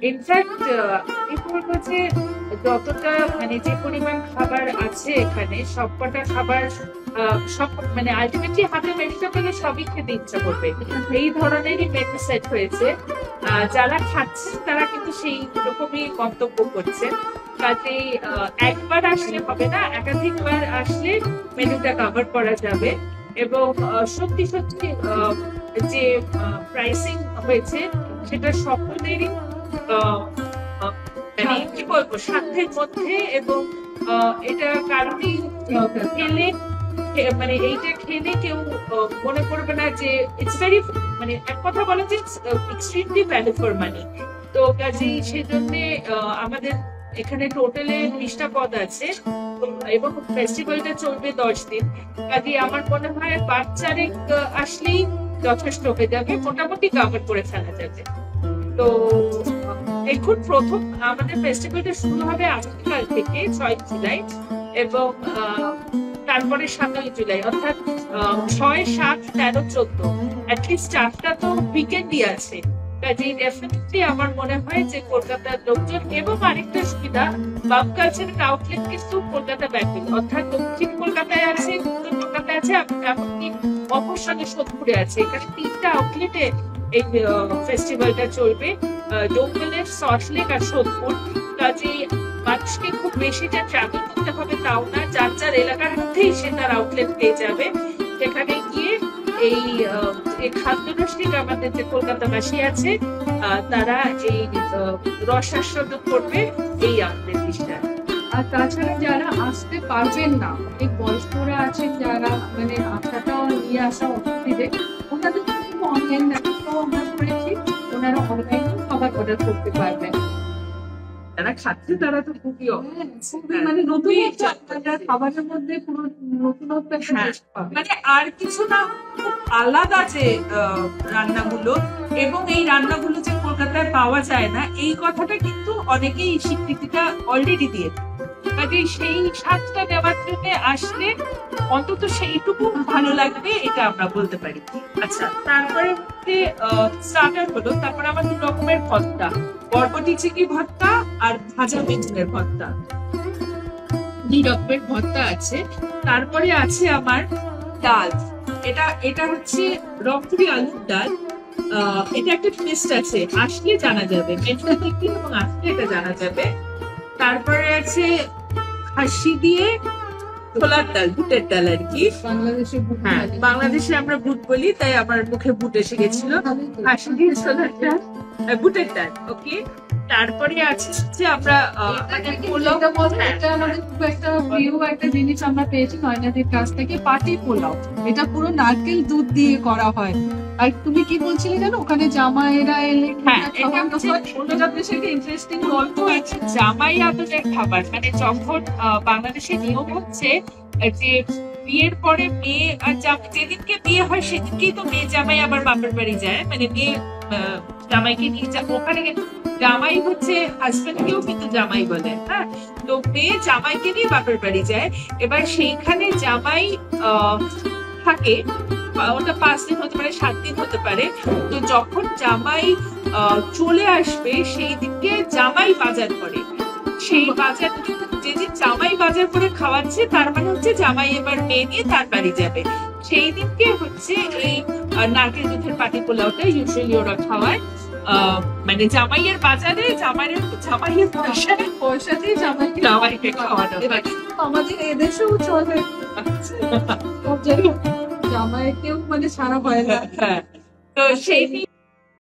In fact আমি বলবো যে যতটা মানে যে পরিমাণ খাবার আছে এখানে সবকটা খাবার সব মানে আলটিমেটলি হাতে মেনুটা পেলে সবই খেতে ইচ্ছা করবে, এই ধরনেরই মেনু সেট হয়েছে। যারা খাচ্ছেন তারা কিন্তু সেই রকমই মন্তব্য করছেন। কাজেই একবার আসলে হবে না, একাধিকবার আসলে মেনুটা কভার করা যাবে। এবং সত্যি সত্যি যে প্রাইসিং হয়েছে সেটা সকলেরই মানে কি বলবো সাধ্যের মধ্যে। এবং এটা কারণেই খেলে মানে এইটা খেলে কেউ মনে করবে না যে ইটস ভেরি মানে এক কথা বলে যে এক্সট্রিমলি ভ্যালু ফর মানি। তো কাজেই সেজন্য আমাদের এখানে টোটালে 20টা পদ আছে এবং ফেস্টিভ্যালটা চলবে 10 দিন। কাজেই আমার মনে হয় বাচ্চারে আসলেই যথেষ্ট হয়ে যাবে, মোটামুটি কভার করে ফেলা যাবে। তো দেখুন, প্রথম আমাদের ফেস্টিভ্যালটা শুরু হবে আগামীকাল থেকে 6 জুলাই এবং তারপরে 7 জুলাই, অর্থাৎ 6, 7, 13, 14 অ্যাটলিস্ট 4টা তো উইকেন্ডই আছে। কাজেই ডেফিনেটলি আমার মনে হয় যে কলকাতার লোকজন এবং আরেকটা সুবিধা, বাম কালচারের আউটলেট কিন্তু কলকাতা ব্যাপী, অর্থাৎ দক্ষিণ কলকাতায় আছে, উত্তর কলকাতায় আছে, এমনকি মফস্বলে সোদপুরে আছে। এখানে 3টা আউটলেটে এই ফেস্টিভ্যালটা চলবে, ডোমবেলের, সল্টলেক আর সোদপুর। কাজেই মানুষকে খুব বেশি যে ট্রাভেল করতে হবে তাও না, যার যার এলাকার মধ্যেই সে তার আউটলেট পেয়ে যাবে। সেখানে গিয়ে এই খাদ্যরসিক আমাদের যে কলকাতাবাসী আছে তারা এই রসাস্বাদন করবে এই আমাদের বিষয়টা। আর তাছাড়া যারা আসতে পারবেন না, অনেক বয়স্করা আছেন যারা মানে আশাটাও নিয়ে আসা অসুবিধে, ওনাদের কিন্তু অনলাইন ব্যবস্থাও আমরা করেছি, ওনারা অনলাইনে খাবার অর্ডার করতে পারবেন। যারা খাচ্ছে তারা তো খুবই মানে নতুন খাবারের মধ্যে পুরো নতুনত্ব মানে আর কিছু না, খুব আলাদা যে রান্নাগুলো, এবং এই রান্নাগুলো যে কলকাতায় পাওয়া যায় না এই কথাটা কিন্তু অনেকেই স্বীকৃতিটা অলরেডি দিয়েছে। কাজে সেই স্বাদটা দেওয়ার জন্য আসলে অন্তত সেইটুকু ভালো লাগবে, এটা আমরা বলতে পারি। আচ্ছা, তারপরে হচ্ছে স্টার্টার হলো, তারপরে আমার 2 রকমের ভর্তা, বরবটি চিংড়ি ভর্তা আর ভাজা বেগুনের ভর্তা, 2 রকমের ভর্তা আছে। তারপরে আছে আমার ডাল, এটা হচ্ছে রংপুরি আলুর ডাল। এটা একটা টুইস্ট আছে, আসলে জানা যাবে, মেনুটা দেখি এবং আসলে এটা জানা যাবে। তারপরে আছে খাসি দিয়ে ছোলার ডাল, বুটের ডাল আর কি। হ্যাঁ, বাংলাদেশে আমরা বুট বলি তাই আমার মুখে বুট এসে গেছিল। খাসি দিয়ে ছোলার ডাল, বুটের ডাল, ওকে। তারপরে আছে যে আমরা একটা জিনিস আমরা পেয়েছি নয়নাদির কাছ থেকে, পাটি পোলাও। এটা পুরো নারকেল দুধ দিয়ে করা হয়। আর তুমি কি বলছিলে জানো, ওখানে জামাইরা এলে ইন্টারেস্টিং গল্প আছে, জামাই আদরের খাবার। মানে যখন বাংলাদেশের নিয়ম হচ্ছে যে বিয়ের পরে মেয়ে আর যেদিনকে বিয়ে হয় সেদিনকেই তো মেয়ে জামাই আবার বাপের বাড়ি যায়, মানে মেয়ে জামাইকে নিয়ে ওখানে জামাই হচ্ছে হাজবেন্ডকেও কিন্তু জামাই বলে। হ্যাঁ, তো মেয়ে জামাইকে নিয়ে বাপের বাড়ি যায়। এবার সেইখানে জামাই থাকে, ওটা 5 দিন হতে পারে, 7 দিন হতে পারে। তো যখন জামাই চলে আসবে সেই দিনকে জামাই বাজার করে। সেই বাজার যেদিন জামাই বাজার করে খাওয়াচ্ছে তার মানে হচ্ছে জামাই এবার মেয়ে নিয়ে তার বাড়ি যাবে। সেই দিনকে হচ্ছে এই নারকেল দুধের পাটি পোলাওটা ইউজুয়ালি ওরা খাওয়ায়। মানে জামাইয়ের বাজারে জামাইয়ের পয়সা দিয়ে জামাইকে খাওয়ানো। আমাদের এদেশেও চলে, জামাইকেও মানে সারা হয় না। তো সেই